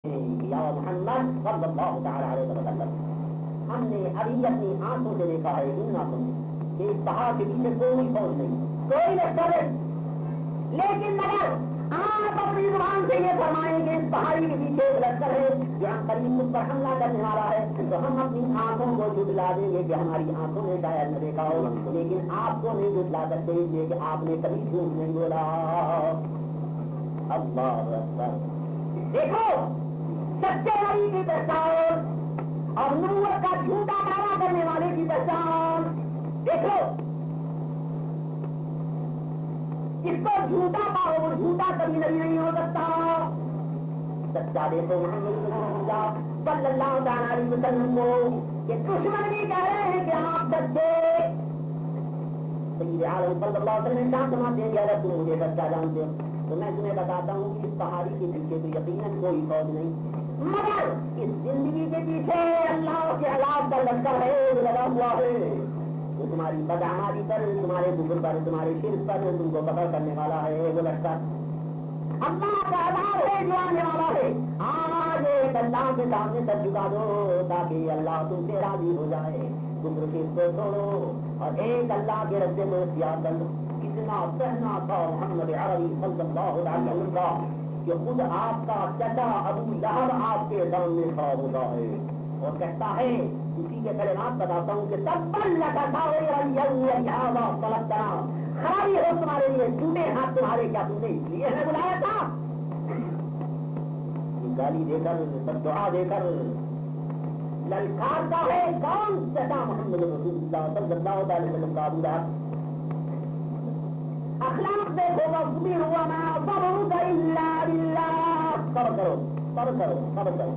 یا محمد صلی اللہ تعالی علیہ وسلم، ہم نے ابھی اپنی آنکھوں سے دیکھا ہے ان آنکھوں میں کہ اس پہاڑ کے پیچھے کوئی فوج نہیں، کوئی لشکر نہیں، لیکن مگر آپ اپنی زبان سے یہ فرمائیں گے اس پہاڑی کے پیچھے ایک لشکر ہے جو ہم قریب اس پر حملہ کرنے والا ہے، تو ہم اپنی آنکھوں کو جھٹلا دیں گے کہ ہماری آنکھوں نے شاید نہ دیکھا ہو، لیکن آپ کو نہیں جھٹلا سکتے یہ کہ آپ نے کبھی جھوٹ نہیں بولا۔ اللہ اکبر، دیکھو سچے نبی کی پہچان اور نبوت کا جھوٹا دعویٰ کرنے والے کی پہچان دیکھو، جس کو جھوٹا پاؤ وہ جھوٹا کبھی نہیں ہو سکتا، سچا دیکھو محمد صلی اللہ تعالی علیہ وسلم کو کہ دشمن بھی کہہ رہے ہیں کہ آپ سچے، سید عالم صلی اللہ علیہ وسلم کیا سمجھتے ہیں کہ اگر تم مجھے سچا جانتے ہو تو میں تمہیں بتاتا ہوں کہ اس پہاڑی کے پیچھے تو یقیناً کوئی فوج نہیں، مگر اس زندگی کے پیچھے اللہ کے عذاب کا لشکر ہے لگا ہوا ہے، وہ تمہاری بدعمالی پر، تمہارے کفر پر، تمہارے شرک پر تم کو پکڑ کرنے والا ہے وہ لشکر، اللہ کا عذاب ہے جو آنے والا ہے۔ آج ایک اللہ کے سامنے سر جھکا دو تاکہ اللہ تم سے راضی ہو جائے، کفر شرک کو چھوڑو اور ایک اللہ کے راستے میں اختیار کر لو۔ کتنا پہنا تھا محمد عربی صلی اللہ علیہ وسلم کا کہ خود آپ کا چچا ابو لہب آپ کے سامنے کھڑا ہوتا ہے اور کہتا ہے، اسی کے کلمات بتاتا ہوں کہ خرابی ہو تمہارے لیے، جھوٹے ہاتھ تمہارے، کیا تم نے اس لیے ہمیں بلایا تھا؟ گالی دے کر دعا دے کر للکارتا ہے کون؟ چچا محمد رسول اللہ صلی اللہ علیہ وسلم کا ابو لہب۔ اخلاق دیکھو مغفور ہوا ما صبرک الا باللہ، صبر کرو صبر کرو صبر کرو،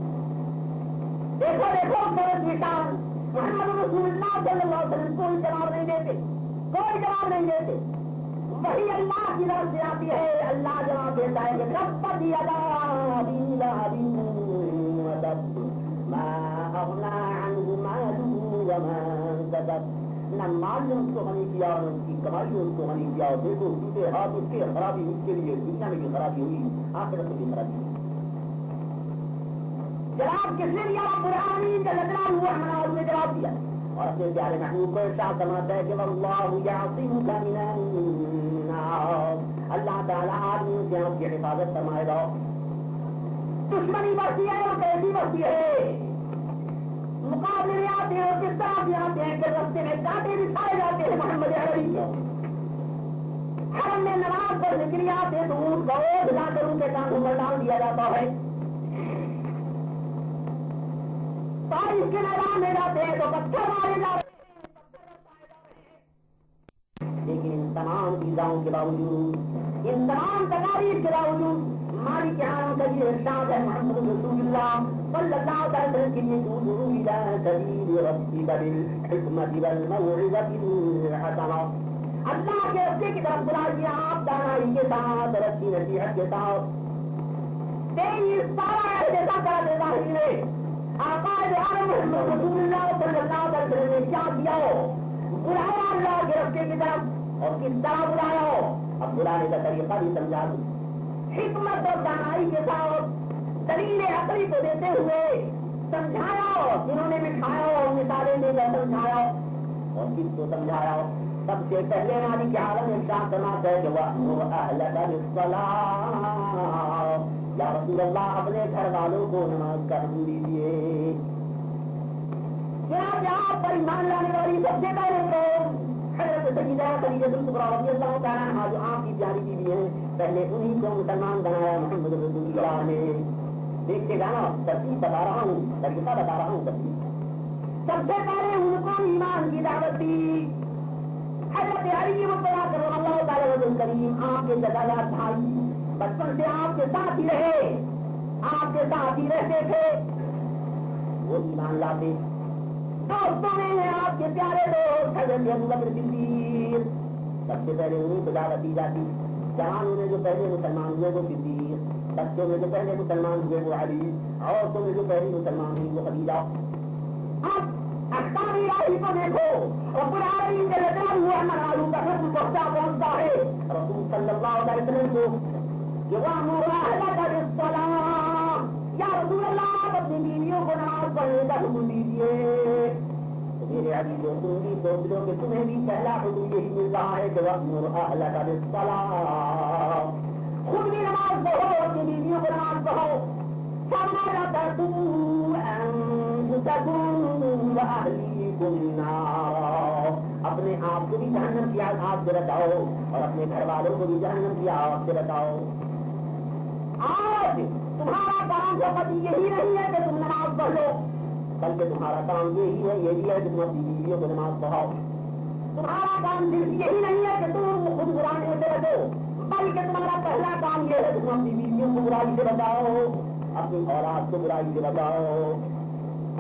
دیکھو دیکھو صبر کی شان، محمد رسول اللہ صلی اللہ علیہ وسلم کوئی جواب نہیں دیتے، کوئی جواب نہیں دیتے، وہی اللہ کی طرف سے آتی ہے، اللہ جواب دیتا ہے کہ تبت یدا ابی لہب وتب ما اغنی عنہ مالہ وما کسب، نہ مال نے اس کو غنی کیا اور اس کی کمائی نے اس کو غنی کیا، اور دیکھو ٹوٹے ہاتھ اس کے خرابی اس کے لیے دنیا میں بھی خرابی ہوئی، آخرت میں بھی خرابی ہوئی۔ جواب کس نے دیا؟ رب العالمین کا لگنا ہوا ہمارا نے جواب دیا، اور اپنے پیارے محبوب کو ارشاد فرماتا ہے کہ واللہ یعصمک من الناس، اللہ تعالیٰ آدمیوں سے آپ کی حفاظت فرمائے گا۔ دشمنی بڑھتی ہے اور کیسی بڑھتی ہے، مقابلے میں آتے ہیں اور کس طرح بھی آتے ہیں کہ رستے میں کانٹے بھی کھائے جاتے ہیں محمد عربی، حرم میں نماز پڑھنے کے لیے آتے ہیں تو اونٹ کا اوٹ لا کر ان کے کانٹوں پر ڈال دیا جاتا ہے، بارش کے میدان میں جاتے ہیں تو پتھر مارے جاتے ہیں، لیکن ان تمام چیزوں کے باوجود، ان تمام تقاریر کے باوجود مالک یہاں کا یہ ارشاد ہے محمد رسول اللہ صلی اللہ علیہ وسلم کے لیے ادعو الی سبیل ربک بالحکمۃ والموعظۃ الحسنہ، اللہ کے راستے کی طرف بلائیے آپ دانائی کے ساتھ، رسی نصیحت کے ساتھ، تیز پارا جیسا کر دے ظاہری نے آقا عالم محمد رسول اللہ صلی اللہ علیہ وسلم نے کیا کیا ہو، بلایا اللہ کے راستے کی طرف، اور کس طرح بلایا ہو، اب بلانے کا طریقہ بھی سمجھا دوں، حکمت اور دانائی کے ساتھ دلیل عقلی کو دیتے ہوئے سمجھایا، جنہوں نے بٹھایا اور مثالیں دے کر سمجھایا، اور کس کو سمجھایا؟ سب سے پہلے مالک عالم ارشاد فرماتا ہے کہ وَأْمُرْ أَهْلَكَ بِالصَّلَاةِ، یا رسول اللہ اپنے گھر والوں کو نماز کا حکم دیجیے۔ کیا آپ پر ایمان لانے والی سب سے پہلے تو حضرت سیدہ خدیجہ الکبریٰ رضی اللہ تعالیٰ عنہا جو آپ کی پیاری بیوی ہیں، پہلے انہیں کو مسلمان بنایا محمد رسول اللہ نے۔ دیکھتے گا نا، ترتیب بتا رہا ہوں، طریقہ بتا رہا ہوں، ترتیب سب سے پہلے ان کو ایمان کی دعوت دی۔ حضرت علی مطلع کرم اللہ تعالیٰ وجہ کریم آپ کے جدالات بھائی بچپن سے آپ کے ساتھ ہی رہے، آپ کے ساتھ ہی رہتے تھے، وہ ایمان لاتے۔ دوستوں میں آپ کے پیارے دوست حضرت ابوبکر صدیق، سب سے پہلے انہیں کو دعوت دی جاتی، جوانوں میں جو پہلے مسلمان ہوئے وہ صدیق، بچوں میں جو پہلے مسلمان ہوئے وہ علی، عورتوں میں جو پہلے مسلمان ہوئی وہ خدیجہ۔ اب احکام الہی کو دیکھو، رب العالمین کے لگا ہوا منالوں کا حکم پہنچتا ہے رسول صلی اللہ علیہ وسلم کو کہ وَأْمُرْ أَهْلَكَ بِالصَّلَاةِ، یا رسول پڑھنے کا حکم دیجیے. میرے عزیزوں تم بھی سوچ لو کہ تمہیں بھی پہلا حکم یہی مل رہا ہے کہ وَأْمُرْ أَهْلَكَ بِالصَّلَاةِ. خود بھی نماز پڑھو, اپنی بیویوں کو نماز پڑھو. فَلَا تَقُوا أَنفُسَكُمْ وَأَهْلِيكُمْ نَارًا. اپنے آپ کو بھی جہنم کی آگ سے بچاؤ اور اپنے گھر والوں کو بھی جہنم کی آگ سے بچاؤ. آج تمہارا کام فقط یہی نہیں ہے کہ تم نماز پڑھ لو, بلکہ تمہارا کام یہی ہے, یہ بھی ہے کہ تم اپنی بیویوں کو نماز پڑھاؤ. تمہارا کام صرف یہی نہیں ہے کہ تم خود برائیوں سے بچو, بلکہ تمہارا پہلا کام یہ ہے کہ تم اپنی بیویوں کو برائی سے بچاؤ, اپنی اولاد کو برائی سے بچاؤ.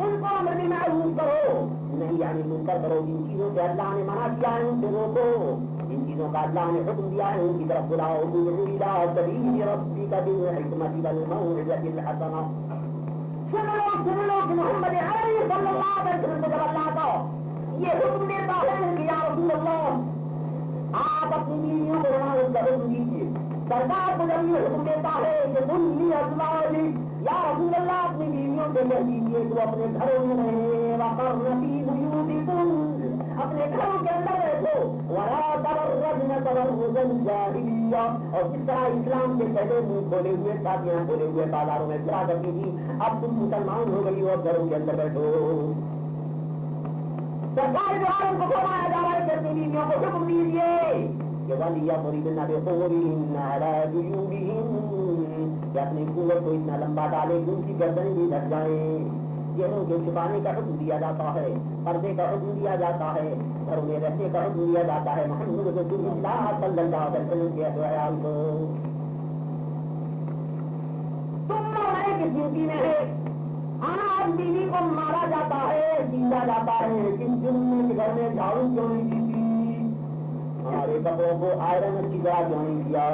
ان کو امر بالمعروف کرو, نہیں یعنی منکر کرو. جن چیزوں سے اللہ نے منع کیا ہے ان سے روکو, جن چیزوں کا اللہ نے حکم دیا ہے ان کی طرف بلاؤ. سبیل ربک بالحکمۃ والموعظۃ الحسنہ. سن لو کہ محمد عربی صلی اللہ علیہ وسلم کو جب اللہ کا یہ حکم دیتا ہے کہ یا رسول اللہ آپ اپنی بیویوں کو نماز کا حکم دیجیے. سرکار کو جب یہ حکم دیتا ہے کہ تم ازواجک, یا رسول اللہ اپنی بیویوں سے کہہ دیجیے تو اپنے گھروں میں رہے, وقرن فی بیوتکن, اپنے گھروں کے اندر رہو, ولا تبرجن تبرج الجاہلیہ, اور جس طرح اسلام کے پہلے منہ کھولے ہوئے شادیاں کھولے ہوئے بازاروں میں پھرا کرتی تھی, اب تم مسلمان ہو گئی اور گھروں کے اندر بیٹھو. سرکار جو ہے ان کو فرمایا جا رہا ہے کہ اپنی بیویوں کو حکم دیجیے کہ وَلْيَضْرِبْنَ بِخُمُرِهِنَّ عَلَىٰ جُيُوبِهِنَّ, کہ اپنی قوت کو اتنا لمبا ڈالے کہ ان کی گردنیں بھی ڈھک جائیں. چہروں کے چھپانے کا حکم دیا جاتا ہے, پردے کا حکم دیا جاتا ہے, گھروں میں رہنے کا حکم دیا جاتا ہے. محمد رسول اللہ صلی اللہ علیہ وسلم کے خیال کو تم مرنے کی ڈیوٹی میں ہے. آج بیوی کو مارا جاتا ہے, پیٹا جاتا ہے, کس جرم کے گھر میں جھاڑو کیوں نہیں دی تھی, ہمارے کپڑوں کو آئرن کی طرح کیوں نہیں کیا,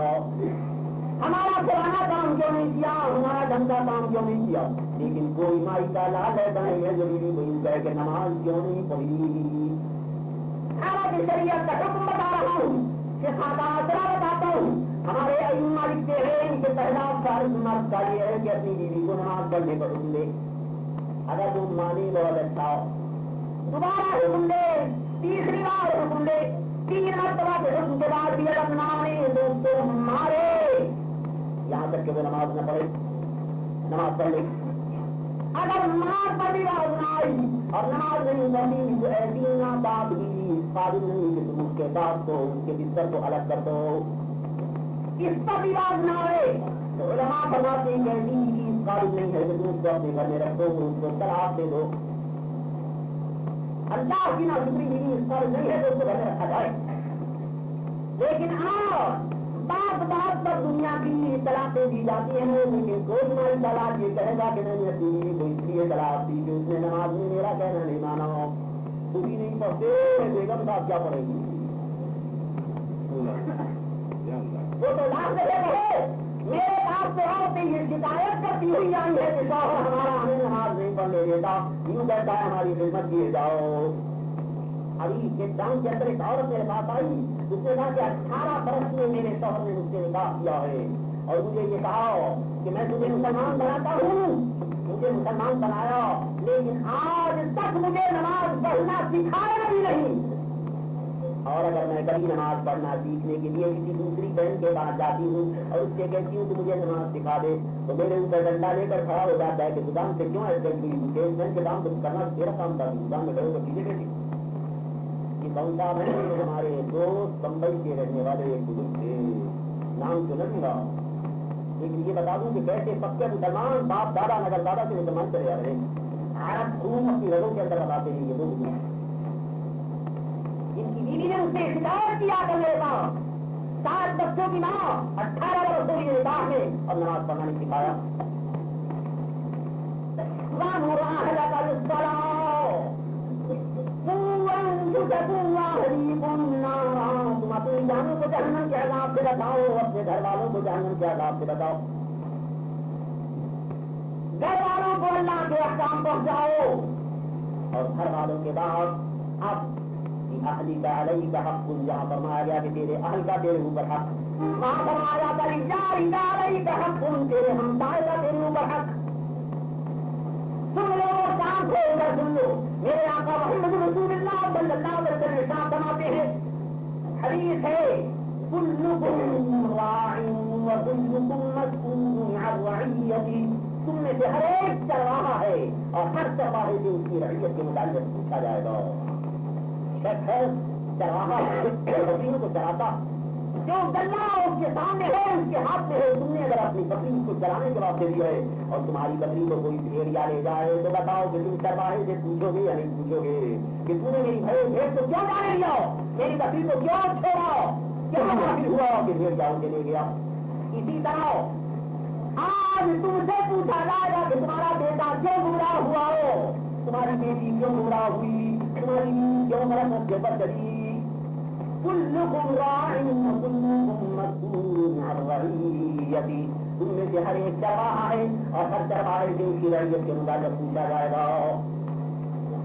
ہمارا پرانا کام کیوں نہیں کیا, ہمارا گندا کام کیوں نہیں کیا. لیکن کوئی مائی کا لال ایسا نہیں ہے جو بیوی کو یوں کہے کہ نماز کیوں نہیں پڑھی. حالانکہ شریعت کا حکم بتا رہا ہوں, شفا کا اثرا بتاتا ہوں. ہمارے ائمہ لکھتے ہیں ان کے پہلا فرض مرد کا یہ ہے کہ اپنی بیوی کو نماز پڑھنے کا حکم دے. اگر تم مانی بہت اچھا, دوبارہ حکم دے, تیسری بار حکم دے, 3 مرتبہ کے حکم کے بعد بھی اگر مانے تو ہمارے یہاں تک کہ وہ نماز نہ پڑھے, نماز پڑھ لے. اگر نماز پڑھی باز نہ آئی اور نماز نہیں پڑھی تو ایسی نہ بات بھی قابل نہیں کہ تم اس کے بعد کو اس کے بستر کو الگ کر دو, اس پر بھی باز نہ آئے تو علماء فرماتے ہیں کہ ایسی چیز قابل نہیں ہے کہ تم اس کو اپنے گھر میں رکھو, اس کو طلاق دے دو. اللہ کی نازکری بھی اس پر نہیں ہے تو اس کو گھر میں رکھا جائے. لیکن بات بات پر دنیا کی طلاقیں دی جاتی ہیں, لیکن کوئی ہماری طلاق یہ کہے گا کہ میں نے اپنی بیوی کو اس لیے طلاق دی کہ اس نے نماز میں میرا کہنا نہیں مانا, پوری نہیں پڑھتے, بیگم صاحب کیا پڑھے گی, وہ تو لاکھ رہے. میرے پاس تو عورتیں یہ شکایت کرتی ہوئی آئی ہے کہ شوہر ہمارا ہمیں نماز نہیں پڑھنے دیتا, یوں کہتا ہے ہماری خدمت کیے جاؤ. ابھی ٹاؤن کے اندر ایک عورت میرے پاس آئی, اس نے کہا کہ 18 برس میں میرے شوہر نے مجھ سے نکاح کیا ہے اور مجھے یہ کہا کہ میں تمہیں مسلمان بناتا ہوں, مجھے مسلمان بنایا, لیکن آج تک مجھے نماز پڑھنا سکھایا بھی نہیں. اور اگر میں کبھی نماز پڑھنا سیکھنے کے لیے کسی دوسری بہن کے پاس جاتی ہوں اور اس سے کہتی ہوں کہ مجھے نماز سکھا دے تو میرے اوپر ڈنڈا لے کر کھڑا ہو جاتا ہے کہ خدا سے کیوں ایسے بہن کے کام کرنا تیرا کام تھا, خدا میں کروں گا چیزیں بیٹھی. کون صاحب ہیں ہمارے دوست بمبئی کے رہنے والے ایک بزرگ تھے, نام تو نہیں گا, لیکن یہ بتا دوں کہ کیسے پکے مسلمان باپ دادا نگر دادا سے مسلمان چلے آ رہے ہیں. عرب خون اپنی رگوں کے اندر بتاتے ہیں یہ دو بزرگ, جن کی بیوی نے اس سے شکایت کیا کرنے کا, 7 بچوں کی ماں, 18 برسوں کی نکاح میں, اور نماز پڑھنا نہیں سکھایا. تم اپنی جانوں کو جہنم کے عذاب سے بچاؤ, اپنے گھر والوں کو جہنم کے عذاب سے بچاؤ. گھر والوں کو اللہ کے احکام پہنچاؤ, اور گھر والوں کے بعد اب اہلی کا علیہ کا حق, جہاں فرمایا گیا کہ تیرے اہل کا تیرے اوپر حق, وہاں فرمایا علیہ کا حق, تیرے ہمسائے کا تیرے اوپر حق. سن لو, فرماتے ہیں حدیث ہے کلکم راع وکلکم مسئول عن رعیتہ، تم میں سے ہر ایک چرواہا ہے اور ہر چرواہے سے اس کی رعیت کے متعلق پوچھا جائے گا. شک ہے چرواہا بکریوں کو چراتا، جو گلا اس کے سامنے ہے اس کے ہاتھ میں ہے. تم نے اگر اپنی بکری کو چرانے کے واسطے دی ہے اور تمہاری بکری کو کوئی بھیڑیا لے جائے تو بتاؤ کہ تم چرواہے سے پوچھو گے یا نہیں پوچھو گے کہ تم نے میری بھیڑ کو کیوں جانے لیا، میری بکری کو کیوں چھوڑا، کیوں حاصل ہوا کہ بھیڑ جاؤ کے لے گیا. اسی طرح آج تم سے پوچھا جائے گا کہ تمہارا بیٹا کیوں گمراہ ہوا ہو، تمہاری بیٹی کیوں گمراہ ہوئی، تمہاری کیوں غلط پر چلی. کلکم راع وکلکم مسئول عن رعیتہ، تم میں سے ہر ایک چرواہا ہے اور ہر چرواہے سے اس کی رعیت کے متعلق پوچھا جائے گا.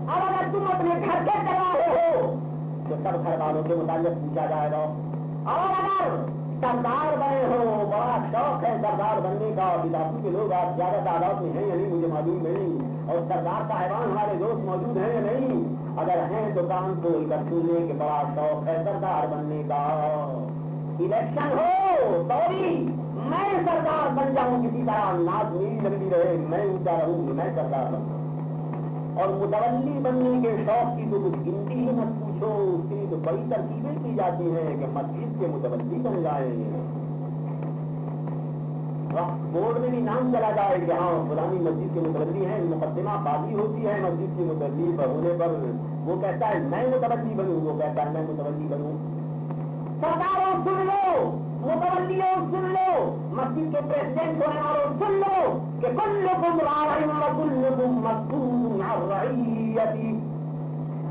اب اگر تم اپنے گھر کے چرواہے ہو تو سب گھر والوں کے متعلق پوچھا جائے گا. اور اگر سردار بنے ہو، بڑا شوق ہے سردار بننے کا، بلاسی کے لوگ آپ زیادہ تعداد میں ہیں یا نہیں مجھے معلوم نہیں، اور سردار صاحبان ہمارے دوست موجود ہیں یا نہیں، اگر ہیں تو کام کو سننے کے بڑا شوق ہے سردار بننے کا. الیکشن ہو سوری میں سردار بن جاؤں، کسی طرح ناز میری لگتی رہے، میں اونچا رہوں گی، میں سردار بن جاؤں. اور متولی بننے کے شوق کی تو کچھ گنتی ہی مت پوچھو، اس کی تو بڑی ترکیبیں کی جاتی ہیں کہ مسجد کے متولی بن جائیں. بورڈ میں بھی نام چلا جائے کہ ہاں پرانی مسجد کے متولی ہیں، مقدمہ بازی ہوتی ہے مسجد کی متولی پر ہونے پر، وہ کہتا ہے میں متولی بنوں، وہ کہتا ہے میں متولی بنوں. سرداروں سن لو، متولیوں سن لو، مسجد کے پریزیڈنٹ ہونے والوں سن لو کہ کلکم راع وکلکم مسئول عن رعیتہ.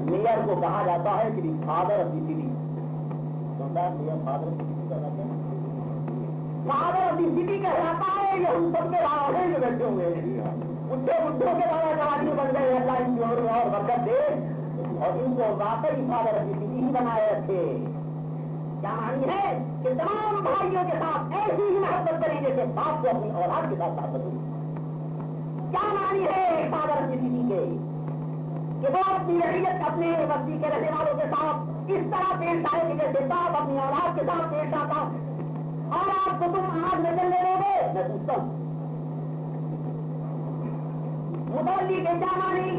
میئر کو کہا جاتا ہے کہ father of the city, mayor father of the city کہلاتا ہے، فادر آف دی سٹی کہلاتا ہے. یہ ہم سب کے راہ جو بیٹھے ہوئے ہیں بڈھے بڈھوں کے راہ آدمی بن گئے، اللہ ان کی اور برکت دے، اور ان کو واقعی فادر آف دی سٹی ہی بنائے رکھے. کیا معنی ہے کہ تمام بھائیوں کے ساتھ ایسی ہی محبت کریں جیسے باپ کو اپنی اولاد کے ساتھ محبت کریں. کیا معنی ہے فادر آف دی سٹی کے کہ وہ اپنی رعیت اپنے بستی کے رہنے والوں کے ساتھ اس طرح پیش آئے کہ جیسے باپ اپنی اولاد کے ساتھ پیش آتا. اور آپ کو تم آج میں چلنے دو گے، میں پوچھتا ہوں متولی کے کیا معنی،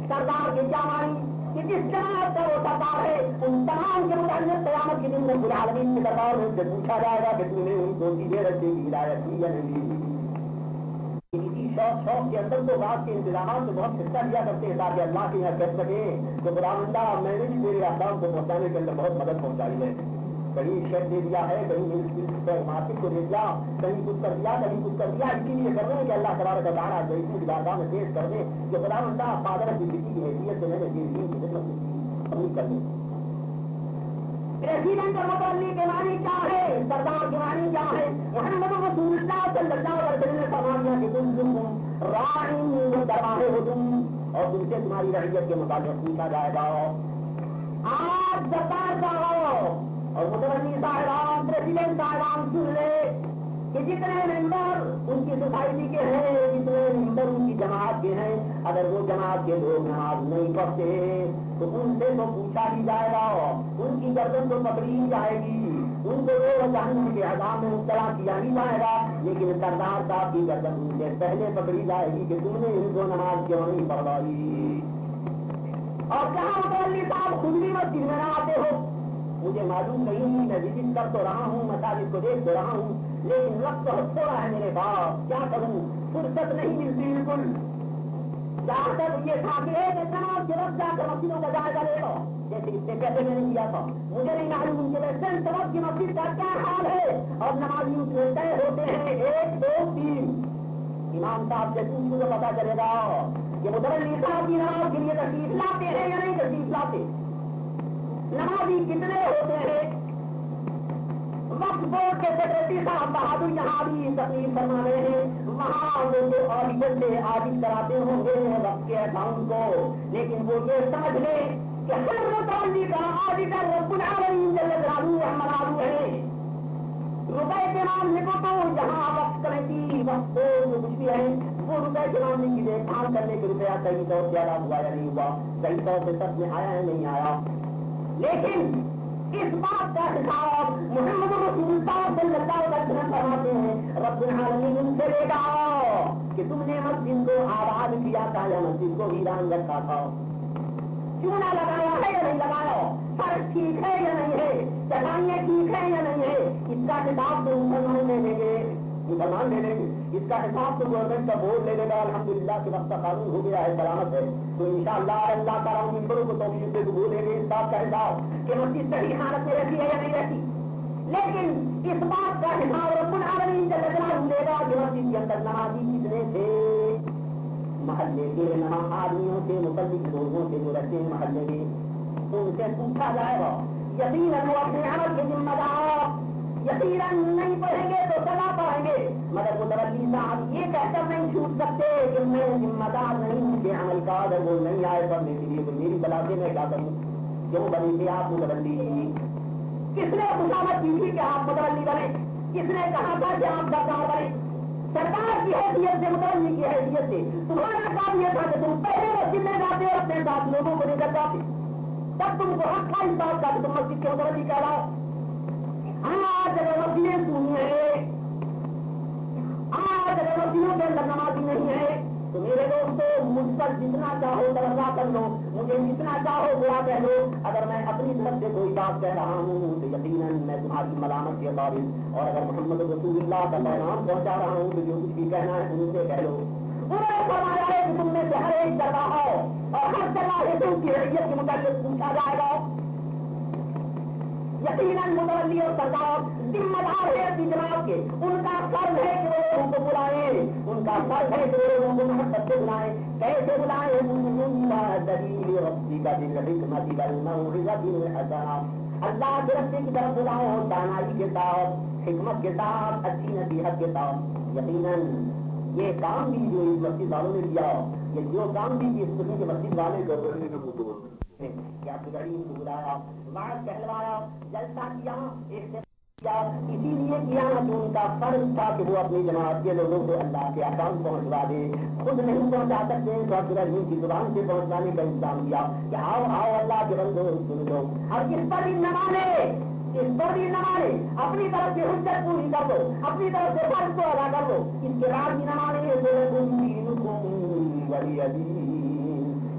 سردار کے کیا معنی، کہ جس جماعت کا وہ سردار ہے ان تمام کے متعلق قیامت کے دن رب العالمین کے دربار میں سے پوچھا جائے گا کہ تم نے ان کو سیدھے رستے کی ہدایت کی یا نہیں. شوق کے اندر تو بات کے انتظامات سے بہت حصہ لیا کرتے ہیں تاکہ اللہ کے یہاں کہہ سکے کہ خداوندہ میں نے بھی میرے احکام کو پہنچانے کے اندر بہت مدد پہنچائی ہے. کہیں شیڈ دے دیا ہے، کہیں مارکیٹ کو دے دیا، کہیں کچھ کر دیا، کہیں کچھ کر دیا. اسی لیے کر رہے ہیں کہ اللہ تبارک و تعالیٰ جیسی کی بارگاہ میں پیش کر دے کہ خداوندہ فادر کی کسی کی حیثیت سے میں نے دین کی خدمت قبول کر دی. پریزیڈنٹ اور متولی کے معنی کیا ہے، سردار کے معنی کیا ہے. محمد رسول اللہ صلی اللہ علیہ وسلم نے فرمایا کہ کلکم راع چرواہے ہو تم، اور تم سے تمہاری رعیت کے متعلق پوچھا جائے گا. آج سردار صاحب اور متولی صاحبان، پریزیڈنٹ صاحبان سن لے کہ جتنے ممبر ان کی سوسائٹی کے ہیں، جتنے ممبر ان کی جماعت کے ہیں، اگر وہ جماعت کے لوگ نماز نہیں پڑھتے تو ان سے تو پوچھا ہی جائے گا، ان کی گردن تو پکڑی ہی جائے گی، ان کو جہنم کے عذاب میں مبتلا کیا ہی جائے گا. لیکن سردار صاحب کی گردن ان سے پہلے پکڑی جائے گی کہ تم نے ان کو نماز کیوں نہیں پڑھوائی. اور کہاں متولی صاحب خود بھی مسجد میں نہ آتے ہو، مجھے معلوم نہیں، میں وزٹ کر تو رہا ہوں، مساجد کو دیکھ تو رہا ہوں، لیکن وقت بہت تھوڑا ہے میرے پاس، کیا کروں، فرصت نہیں ملتی بالکل. جہاں تک یہ تھا کہ ایک نماز کے وقت جا کر مسجدوں کا جائزہ لے لو، جیسے اس سے پہلے میں نے کیا تھا. مجھے نہیں معلوم کہ ویسٹرن سبق کی مسجد کا کیا حال ہے، اور نمازی اس میں طے ہوتے ہیں 1 2 3. امام صاحب سے پوچھ تو پتا چلے گا کہ متولی صاحب کی نماز کے لیے تشریف لاتے ہیں یا نہیں تشریف لاتے. نمازی کتنے ہوتے ہیں. وقت بورڈ کے سیکرٹری صاحب بہادر یہاں بھی تقریر فرما رہے ہیں، وہاں وہ آڈیٹر سے آڈٹ کراتے ہوں گے وقت کے اکاؤنٹ کو، لیکن وہ یہ سمجھ لیں کہ ہر متولی کا آڈیٹر رب العالمین جل جلالہ مراد ہے. روپے کے معاملے کو تو جہاں وقت کمیٹی وقت جو کچھ بھی ہے وہ روپے کے معاملے کی دیکھ بھال کرنے کے روپیہ صحیح طور سے ادا ہوا یا نہیں ہوا، صحیح طور سے سب میں آیا ہے نہیں آیا. لیکن اس بات کا حساب محمد رسول اللہ صلی اللہ علیہ وسلم فرماتے ہیں رب العالمین ان سے لے گا کہ تم نے مسجد کو آباد کیا تھا یا مسجد کو ویران رکھا تھا، کیوں نہ لگایا ہے یا نہیں لگایا، فرق ٹھیک ہے یا نہیں ہے، چڑھائیاں ٹھیک ہے یا نہیں ہے، اس کا حساب تو مسلمان لے لیں گے، مسلمان لے لیں گے، اس کا حساب تو گورنمنٹ کا بورڈ لے لے گا۔ الحمدللہ کہ وقت قانون ہو گیا ہے، سلامت ہے، تو انشاءاللہ اللہ تعالیٰ ممبروں کو توفیق دے تو لے گے اس بات کا حساب کہ مسجد صحیح حالت میں رہتی ہے یا نہیں رہتی، لیکن اس بات کا حساب رب العالمین جل جلالہ لے گا کہ مسجد کے اندر نمازی کتنے تھے، محلے کے آدمیوں سے، متعلق لوگوں سے جو رہتے ہیں محلے کے، ان سے پوچھا جائے گا۔ یقیناً وہ اپنے عمل کے ذمہ دار، یقیناً نہیں پڑھیں گے تو سزا پائیں گے، مگر متولی صاحب یہ کہہ کر نہیں چھوٹ سکتے کہ میں ذمہ دار نہیں کہ عمل کا اگر وہ نہیں آئے پڑھنے کے لیے تو میری بلا سے میں کیا کروں، کیوں بنی تھے آپ متولی؟ کس نے خوشامد کی تھی کہ آپ متولی بنے؟ کس نے کہا تھا کہ آپ سرکار بنے؟ سرکار کی حیثیت سے، متولی کی حیثیت سے تمہارا کام یہ تھا کہ تم پہلے مسجد میں جاتے اور اپنے ساتھ لوگوں کو لے کر جاتے، تب تم کو حق تھا اس بات کا کہ تم مسجد کے متولی کہلاؤ۔ آج اگر مسجدیں سنی ہے، آج اگر مسجدوں کے اندر نمازی نہیں ہے تو میرے دوستو مجھ پر جتنا چاہو توجہ کر لو، مجھے جتنا چاہو برا کہہ لو، اگر میں اپنی طرف سے کوئی بات کہہ رہا ہوں تو یقیناً میں تمہاری ملامت کے قابل، اور اگر محمد رسول اللہ کا پیغام پہنچا رہا ہوں تو جو کچھ بھی کہنا ہے ان سے کہہ لو۔ انہوں نے فرمایا ہے کہ تم میں سے ہر ایک جگہ ہو اور ہر جگہ سے ان کی حیثیت کے متعلق پوچھا جائے گا۔ یقیناً متولی اور سرکار ذمہ دار ہے اپنی جماعت کے، ان کا فرض ہے کہ وہ لوگوں کو بلائیں، ان کا فرض ہے کہ وہ لوگوں کو محبت سے بلائیں، کیسے بلائیں؟ دلیل ربک بالحکمۃ والموعظۃ الحسنہ، اللہ کے راستے کی طرف بلاؤ دانائی کے ساتھ، حکمت کے ساتھ، اچھی نصیحت کے ساتھ۔ یقیناً یہ کام بھی جو اس مسجد والوں نے کیا، یہ جو کام بھی اس قسم کے مسجد والے کو کیا گاڑی کو بلایا، بات کہلوایا، جلسہ کیا، اسی لیے کیا جو ان کا فرض تھا کہ وہ اپنی جماعت کے لوگوں کو اللہ کے احکام پہنچوا دے، خود نہیں پہنچا سکتے تو عبد العزیز کی زبان سے پہنچانے کا انتظام کیا کہ آؤ آؤ اللہ کے بندو سن لو، اور اس پر ہی نہ مانے، اس پر ہی نہ مانے، اپنی طرف سے حجت پوری کر دو، اپنی طرف سے فرض کو ادا کر دو، اس کے بعد بھی نہ مانے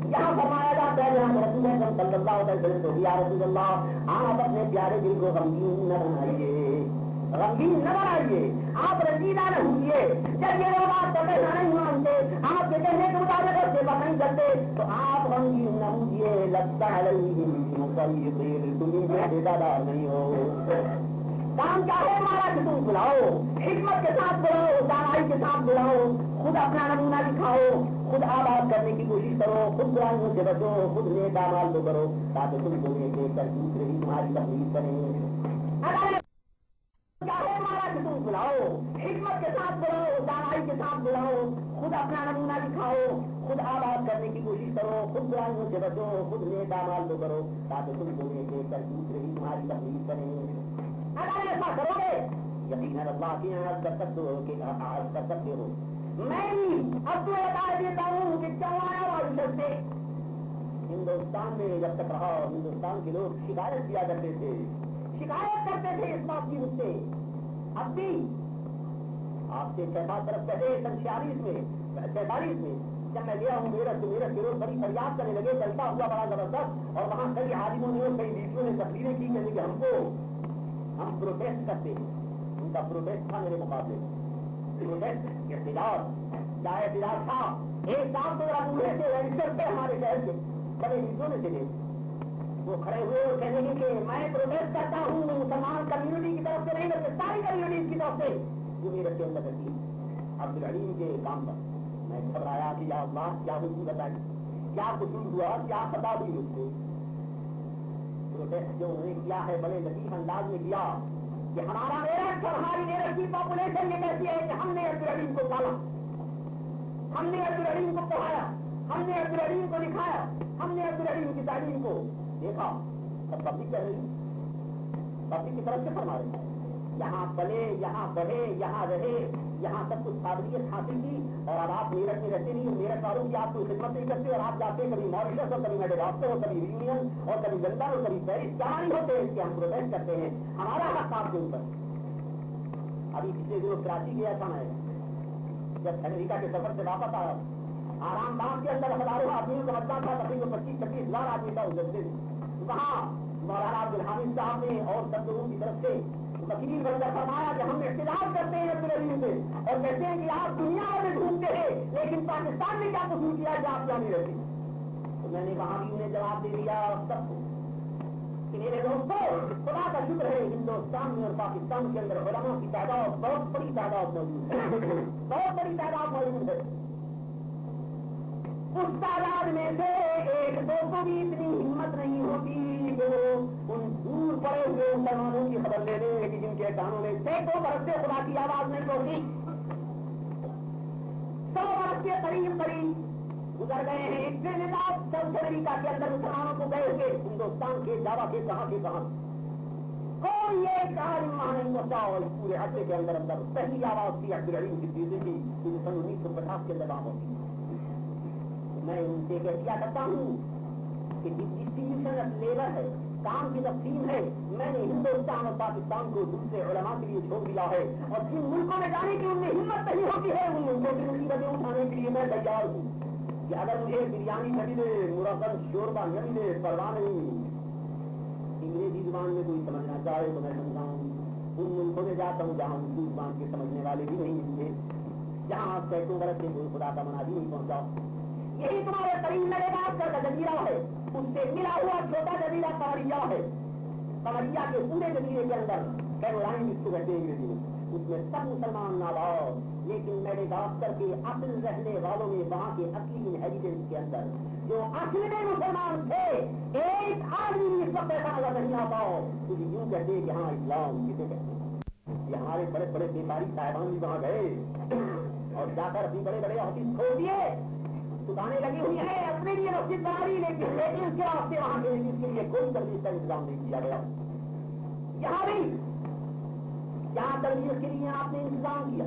یہاں فرمایا جاتا ہے جہاں رسول اکرم صلی اللہ علیہ وسلم تو یا رسول اللہ آپ اپنے پیارے دل کو غمگین نہ بنائیے، غمگین نہ بنائیے، آپ رنجیدہ نہ ہوئیے، جب یہ لوگ آپ کا کہنا نہیں مانتے، آپ کے کہنے کے مطابق اس سے نہیں کرتے تو آپ غمگین نہ ہوئیے، لگتا ہے تمہیں ٹھیکہ دار نہیں ہو، کام چاہے ہمارا کہ تم بلاؤ، حکمت کے ساتھ بلاؤ، دانائی کے ساتھ بلاؤ، خود اپنا نمونہ دکھاؤ، خود آباد کرنے کی کوشش کرو، خود برائیوں سے بچو، خود نیک اعمال کو کرو تاکہ تم کو دیکھ کر دوسرے ہی تمہاری تقلید کریں۔ چاہے ہمارا کہ تم بلاؤ، حکمت کے ساتھ بلاؤ، دانائی کے ساتھ بلاؤ، خود اپنا نمونہ دکھاؤ، خود آباد کرنے کی کوشش کرو، خود برائیوں سے بچو، خود نیک اعمال کو کرو تاکہ تم کو دیکھ کر دوسرے ہی تمہاری تقلید کریں۔ اگر ایسا کرو گے یقیناً اللہ کی عزت کر سکتے ہو۔ میں بھی اب تو بتا دیتا ہوں کہ چوایا والی سے ہندوستان میں جب تک رہا ہندوستان کے لوگ شکایت کیا کرتے تھے، شکایت کرتے تھے اس بات کی مجھ سے، اب بھی آپ سے 6-7 برس پہلے 46 میں جب میں گیا ہوں میرٹ کے لوگ بڑی فریاد کرنے لگے، جلسہ ہوا بڑا زبردست اور وہاں کئی عالموں نے اور کئی لیڈروں نے تقریریں کی کہ ہم پروٹیسٹ کرتے ہیں، ان کا پروٹیسٹ تھا میرے مقابلے میں، پروٹیسٹ احتجاج کیا احتجاج تھا، ایک سال تو بوڑھے سے رجسٹر تھے ہمارے شہر کے بڑے لیڈروں نے چلے، وہ کھڑے ہوئے اور کہنے لگے کہ میں پروٹیسٹ کرتا ہوں مسلمان کمیونٹی کی طرف سے نہیں بلکہ ساری کمیونٹیز کی طرف سے جو میرے اندر کرتی عبد العلیم کے کام پر میں گھبرایا کہ یا اللہ کیا حکم بتائی، کیا قصور ہوا، کیا خطا ہوئی اس کو۔ پروٹیسٹ جو انہوں نے کیا ہے بڑے لطیف انداز میں کیا کہ ہمارا میرٹھ اور ہماری میرٹھ کی پاپولیشن یہ کہتی ہے کہ ہم نے عبد العلیم کو پالا، ہم نے عبد العلیم کو پڑھایا، ہم نے عبد العلیم کو لکھایا، ہم نے عبد العلیم کی تعلیم کو دیکھا، سب پبلک کہہ رہی پبلک کی طرف سے فرما رہے ہیں، یہاں پلے، یہاں بڑھے، یہاں رہے، یہاں سب کچھ قابلیت حاصل کی، اور اب آپ میرٹ میں رہتے نہیں، میرٹ والوں کی آپ کوئی خدمت نہیں کرتے، اور آپ جاتے کبھی ماریشس اور کبھی میڈغاسکر اور کبھی یونین اور کبھی لندن اور کبھی پیرس، کہاں نہیں ہوتے اس کے ہم پروٹیسٹ کرتے ہیں، ہمارا حق آپ کے اوپر. ابھی پچھلے دنوں کراچی گیا تھا میں، جب امریکہ کے سفر سے واپس آیا، آرام باغ کے اندر ہزاروں آدمیوں کا متنا تھا، تقریباً 25-26 ہزار آدمی تھا اس جلسے میں. وہاں مولانا عبدالحمید صاحب نے اور سب لوگوں کی طرف سے وکیل بن کر فرمایا کہ ہم احتجاج کرتے ہیں عبدالعزیز سے اور کہتے ہیں کہ آپ دنیا میں ڈھونڈتے ہیں لیکن پاکستان میں کیا قصور کیا کہ آپ کیا نہیں رہتے. تو میں نے وہاں بھی انہیں جواب دے دیا سب کو کہ میرے دوستوں، خدا کا شکر ہے ہندوستان میں اور پاکستان کے اندر علماء کی تعداد بہت بڑی تعداد موجود ہے، بہت بڑی تعداد موجود ہے. اس تعداد میں سے ایک دو کو بھی اتنی ہمت نہیں ہوتی کہ وہ ان دور پڑے ہوئے مسلمانوں کی خبر لے لیں کہ جن کے کانوں میں سینکڑوں برس سے خدا کی آواز نہیں پہنچی، 100 برس کے قریب گزر گئے ہیں. ایک سے نظام ساؤتھ امریکہ کے اندر مسلمانوں کو گئے ہوئے ہندوستان کے جاوا کے کہاں کوئی ایک عالم وہاں نہیں پہنچا. اور اس پورے عرصے کے اندر پہلی آواز تھی عبدالعلیم صدیقی کی جو سن 1950 کے اندر وہاں ہوتی. میں ان سے کیا کرتا ہوں کہ ڈسٹریبیوشن آف لیبر ہے، کام کی تقسیم ہے، میں نے ہندوستان اور پاکستان کو دوسرے علماء کے لیے چھوڑ دیا ہے. اور جن ملکوں میں جانے کی ان میں ہمت نہیں ہوتی ہے ان ملکوں کی مصیبتیں اٹھانے کے لیے میں تیار ہوں کہ اگر مجھے بریانی نہ ملے، مرغن شوربہ نہ ملے، پرواہ نہیں، انگریزی زبان میں کوئی سمجھنا چاہے تو میں سمجھاؤں. ان ملکوں میں جاتا ہوں جہاں اردو زبان کے سمجھنے والے بھی نہیں ملتے، جہاں سینکڑوں برس سے کوئی خدا کا منادی نہیں پہنچا. یہی تمہارے قریب لگے گا کا جزیرہ ہے، اس سے ملا ہوا چھوٹا جزیرہ قمریا ہے. قمریا کے پورے جزیرے کے اندر کیرولائن اس کو کہتے ہیں انگریزی میں، اس میں سب مسلمان ناباؤ، لیکن میڈغاسکر کے اصل رہنے والوں میں وہاں کے اصلی انہیریٹنس کے اندر جو اصل میں مسلمان تھے ایک آدمی اس وقت ایسا نظر نہیں آتا ہو تو یوں کہتے ہیں کہ ہاں اسلام کسے کہتے ہیں. یہ ہمارے بڑے بڑے بیماری صاحبان بھی وہاں گئے اور جا کر اپنی بڑے بڑے آفس کھول دیے، دکانیں لگی ہوئی ہیں، اپنے لیے مسجد بنا لی، لیکن اس کے واسطے وہاں کے لیے کوئی ترویج کا انتظام نہیں کیا گیا. یہاں بھی یہاں ترویج کے لیے آپ نے انتظام کیا.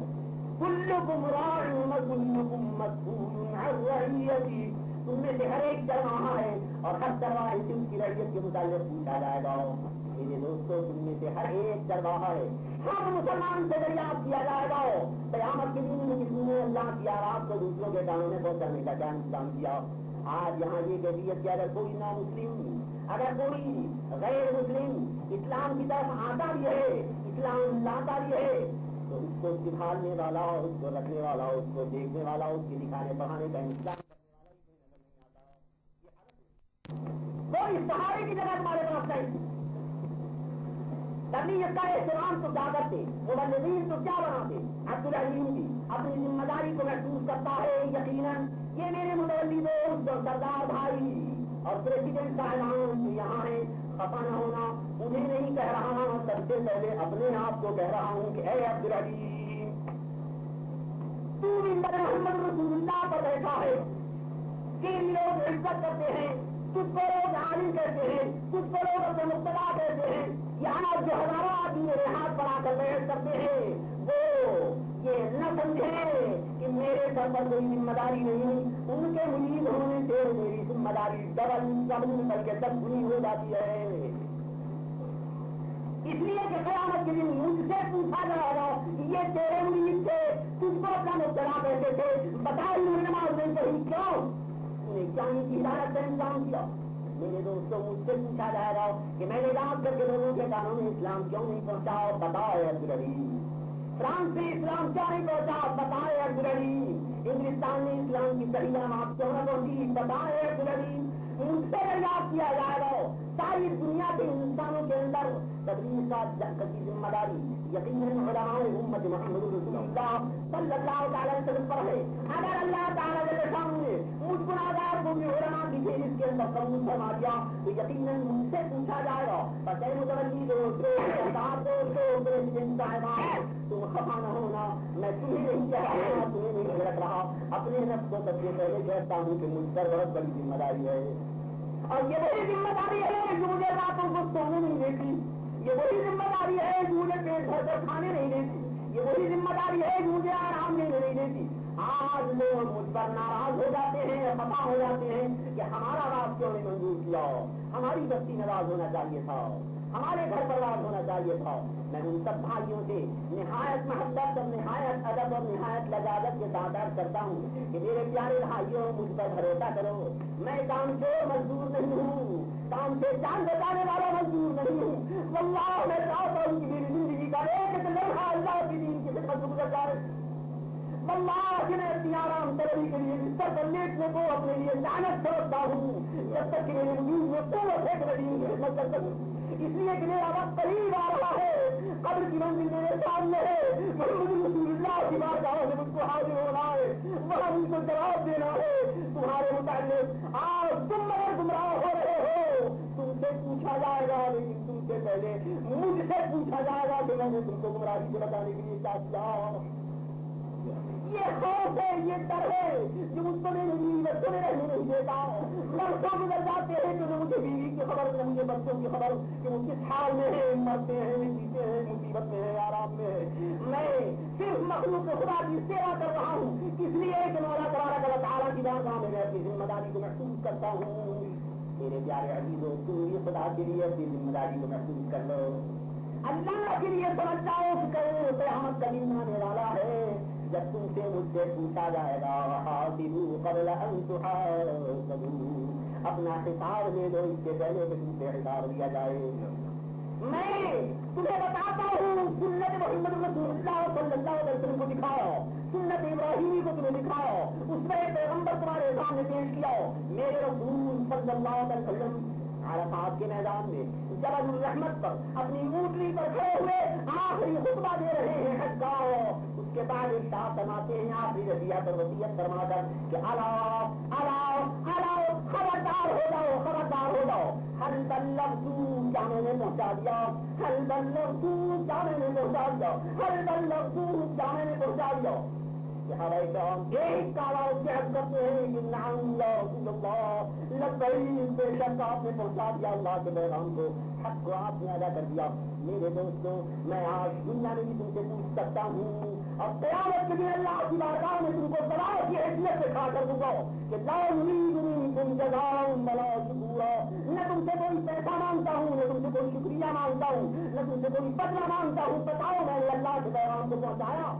کلکم راع وکلکم مسئول عن رعیتہ، تم میں سے ہر ایک چرواہا ہے اور ہر چرواہے سے اس کی رعیت کے متعلق پوچھا جائے گا. میرے دوستوں، تم میں سے ہر ایک چرواہا ہے، ہر مسلمان سے دریافت کیا جائے گا قیامت کے دن میں کسی نے اللہ کی آواز کو دوسروں کے کانوں میں پہنچانے کا کیا انتظام کیا. آج یہاں یہ کیفیت کہ اگر کوئی نہ مسلم، اگر کوئی غیر مسلم اسلام کی طرف آتا بھی ہے، اسلام لاتا بھی ہے، تو اس کو سکھانے والا، اس کو رکھنے والا، اس کو دیکھنے والا، اس کے دکھانے پڑھانے کا انتظام کرنے والا ہی نظر نہیں آتا. کوئی سہارے کی جگہ تمہارے پاس نہیں. تبلیغ کا احترام تو کیا کرتے، مبلغین تو کیا بناتے. عبدالعلیم کی اپنی ذمہ داری کو محسوس کرتا ہے یقیناً یہ میرے متولی دوست اور سردار بھائی اور پریزیڈنٹ صاحبان یہاں ہیں، خفا نہ ہونا. انہیں نہیں کہہ رہا ہوں، سب سے پہلے اپنے آپ کو کہہ رہا ہوں کہ اے عبدالعلیم، تو ممبر محمد رسول اللہ پر بیٹھا ہے، تیری لوگ عزت کرتے ہیں، کچھ کو لوگ عالم کہتے ہیں، کچھ کو لوگ اپنے مبتلا کہتے ہیں. یہاں جو ہزاروں آدمی میرے ہاتھ پر آ کر بیٹھ کرتے ہیں وہ یہ نہ سمجھے کہ میرے سر پر کوئی ذمہ داری نہیں، ان کے مرید ہونے سے میری ذمہ داری ڈبل بلکہ 10 گنی ہو جاتی ہے. اس لیے کہ قیامت کے دن مجھ سے پوچھا جائے گا یہ تیرے مرید تھے، تجھ کو اپنا مبتلا کہتے تھے، بتا انہوں نے نماز نہیں پڑھی کیوں، انہیں چاہیے کی ہدایت کا انتظام کیا. میرے دوستوں، مجھ سے پوچھا جائے گا کہ میں نے یاد کر کے لوگوں کے کانوں میں اسلام کیوں نہیں پہنچا، بتائے عبدالعلیم. فرانس سے اسلام کیا نہیں پہنچا، بتائے عبدالعلیم. ہندوستان میں اسلام کی صحیح علامات کیوں نہ پہنچی، بتائے عبدالعلیم. ان سے یاد کیا جائے گا. ساری دنیا کے ہندوستانوں کے اندر تبلیغ کی ذمہ داری یقیناً علماء امت محمد رسول اللہ صلی اللہ تعالی وسلم پر ہے. اگر اللہ تعالیٰ کے سامنے مجھ گناہگار کو بھی علماء کی فہرست کے اندر قبول فرما دیا تو یقیناً مجھ سے پوچھا جائے گا. بس اے متولی دوستوں، پریزیڈنٹ صاحبان، تم خفا نہ ہونا، میں تمہیں نہیں کہہ رہا، تمہیں نہیں رکھ رہا. اپنے نفس کو سب سے پہلے کہتا ہوں کہ مجھ پر بہت بڑی ذمہ داری ہے، اور یہ وہی ذمہ داری ہے جو مجھے راتوں کو سونے نہیں دیتی، یہ وہی ذمہ داری ہے جو مجھے پیٹ بھر کر کھانے نہیں دیتی، یہ وہی ذمہ داری ہے جو مجھے آرام نہیں دیتی. آج لوگ مجھ پر ناراض ہو جاتے ہیں, خفا ہو جاتے ہیں کہ ہمارا راز کیوں نہیں منظور کیا, ہماری بستی نواز ہونا چاہیے تھا, ہمارے گھر پروار ہونا چاہیے تھا. میں ان سب بھائیوں سے نہایت محبت اور نہایت ادب اور نہایت لذاذت کے ساتھ عرض کرتا ہوں کہ میرے پیارے بھائیوں مجھ پر بھروسہ کرو. میں کام سے مزدور نہیں ہوں, کام سے جان بچانے والا مزدور نہیں ہوں. واللہ میں چاہتا ہوں کہ میری زندگی کا ایک لمحہ اللہ کی دین کی خدمت میں گزر جائے. واللہ کہ میں اپنی آرام طلبی کے لیے بستر پر لیٹنے کو اپنے لیے لعنت سمجھتا ہوں جب تک کہ میرے وجود میں قوت ہے کہ میں دین کی خدمت کر سکوں. اس لیے کہ میرا وقت قریب آ رہا ہے, قبر کی منزل میرے سامنے ہے, محمد رسول اللہ کی بارگاہ میں مجھ کو حاضر ہونا ہے, وہاں مجھ کو جواب دینا ہے تمہارے متعلق. آج تم اگر گمراہ ہو رہے ہو تم سے پوچھا جائے گا, لیکن تم سے پہلے مجھ سے پوچھا جائے گا کہ میں نے تم کو گمراہی سے بتانے کے لیے کیا کیا. یہ خوف ہے, یہ ڈر ہے جو مجھ کو میری بچوں میں رہنے نہیں دیتا. برسوں گزر جاتے ہیں کہ نہ مجھے بیوی کی خبر نہ مجھے بچوں کی خبر کہ وہ کس حال میں ہے, مرتے ہیں جیتے ہیں, مصیبت میں ہے آرام میں ہے. میں صرف مخلوق خدا کی سیوا کر رہا ہوں اس لیے کہ مولا تبارک و تعالیٰ کی بارگاہ میں اپنی ذمہ داری کو محسوس کرتا ہوں. میرے پیارے عزیزوں تم بھی خدا کے لیے اپنی ذمہ داری کو محسوس کر لو. اللہ کے لیے سمجھ جاؤ کہ قیامت کا دن آنے والا ہے جب تم سے مجھ سے پوچھا جائے گا حاسبوا قبل ان تحاسبوا, اپنا حساب دے دو اس سے پہلے کہ تم سے حساب لیا جائے. میں تمہیں بتاتا ہوں سنت محمد رسول اللہ صلی اللہ علیہ وسلم کو دکھاؤ, سنت ابراہیمی کو تمہیں دکھاؤ, اس میں پیغمبر تمہارے سامنے پیش کیا, میرے رسول صلی اللہ علیہ وسلم عرفات کے میدان میں جبل الرحمت پر اپنی اونٹنی پر کھڑے ہوئے آخری خطبہ دے رہے ہیں حج کا. اس کے بعد ارشاد فرماتے ہیں آخری رضیہ پر وصیت فرما کر کہ خبردار ہو جاؤ, خبردار ہو جاؤ. ہر بلغت کیا میں نے پہنچا دیا, ہر بلغت کیا میں نے پہنچا دیا, ہر بلغت کیا میں نے پہنچا دیا. ایک کالا سے حد کرتے ہیں کہ نعم اللہ لبیک, بے شک آپ نے پہنچا دیا اللہ کے پیغام کو, حق کو آپ نے ادا کر دیا. میرے دوستوں میں آج دنیا میں بھی تم سے پوچھ سکتا ہوں اور قیامت کے دن اللہ کی بارگاہ میں تم کو سزا کی حیثیت سے کھا کر دوں گا کہ لا اريد منكم جزاء ولا شكورا, نہ تم سے کوئی پیسہ مانگتا ہوں, نہ تم سے کوئی شکریہ مانگتا ہوں, نہ تم سے کوئی بدلہ مانگتا ہوں. بتاؤ میں نے اللہ کے پیغام کو پہنچایا,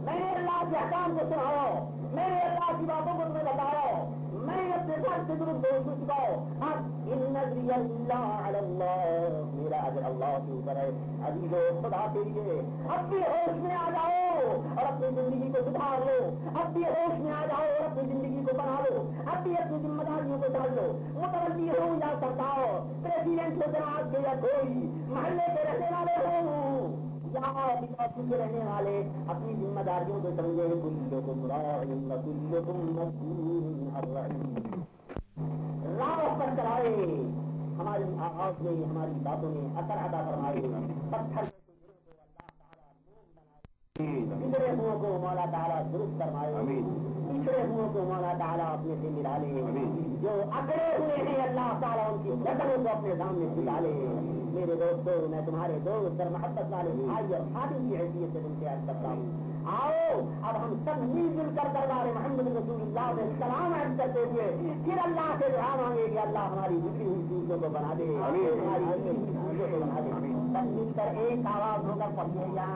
میں نے اللہ کے احکام کو سنایا, میں نے اللہ کی باتوں کو تمہیں بتایا, میں نے اپنے گھر سے ضرور دوست چکاؤ. اب ان نظری اللہ علی اللہ, میرا اجر اللہ کے اوپر ہے. عزیزو خدا کے لیے اب بھی ہوش میں آ جاؤ اور اپنی زندگی کو سدھار لو, اب بھی ہوش میں آ جاؤ اور اپنی زندگی کو بنا لو, اب بھی اپنی ذمہ داریوں کو ڈال لو. متولی ہو یا سرکار, پریزیڈنٹ ہو جناب کے یا کوئی محلے کے رہنے والے ہوں کے رہنے والے اپنی ذمہ داریوں کو سمجھے. کلکم راع وکلکم مسئول عن رعیتہ, راہ پر چلائے, ہماری آواز میں ہماری باتوں میں اثر عطا فرمائے. پتھر بگڑے ہوں کو مولا تعالیٰ درست فرمائے, پچھڑے ہوں کو مولا تعالیٰ اپنے سے ملا لے, جو اکڑے ہوئے ہیں اللہ تعالیٰ ان کی گردنوں کو اپنے سامنے جھکا لے. میرے دوستوں میں تمہارے دوست اور محبت والے بھائی اور خادم کی حیثیت سے تم سے عرض کرتا ہوں, آؤ اب ہم سب مل جل کر دربار محمد رسول اللہ علیہ السلام عرض کرتے ہوئے پھر اللہ سے دعا مانگے کہ اللہ ہماری بگڑی ہوئی چیزوں کو بنا دے, ہماری بگڑی ہوئی چیزوں کو بنا دے. سب مل کر ایک آواز ہو کر پڑھیے یا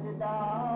سجدہ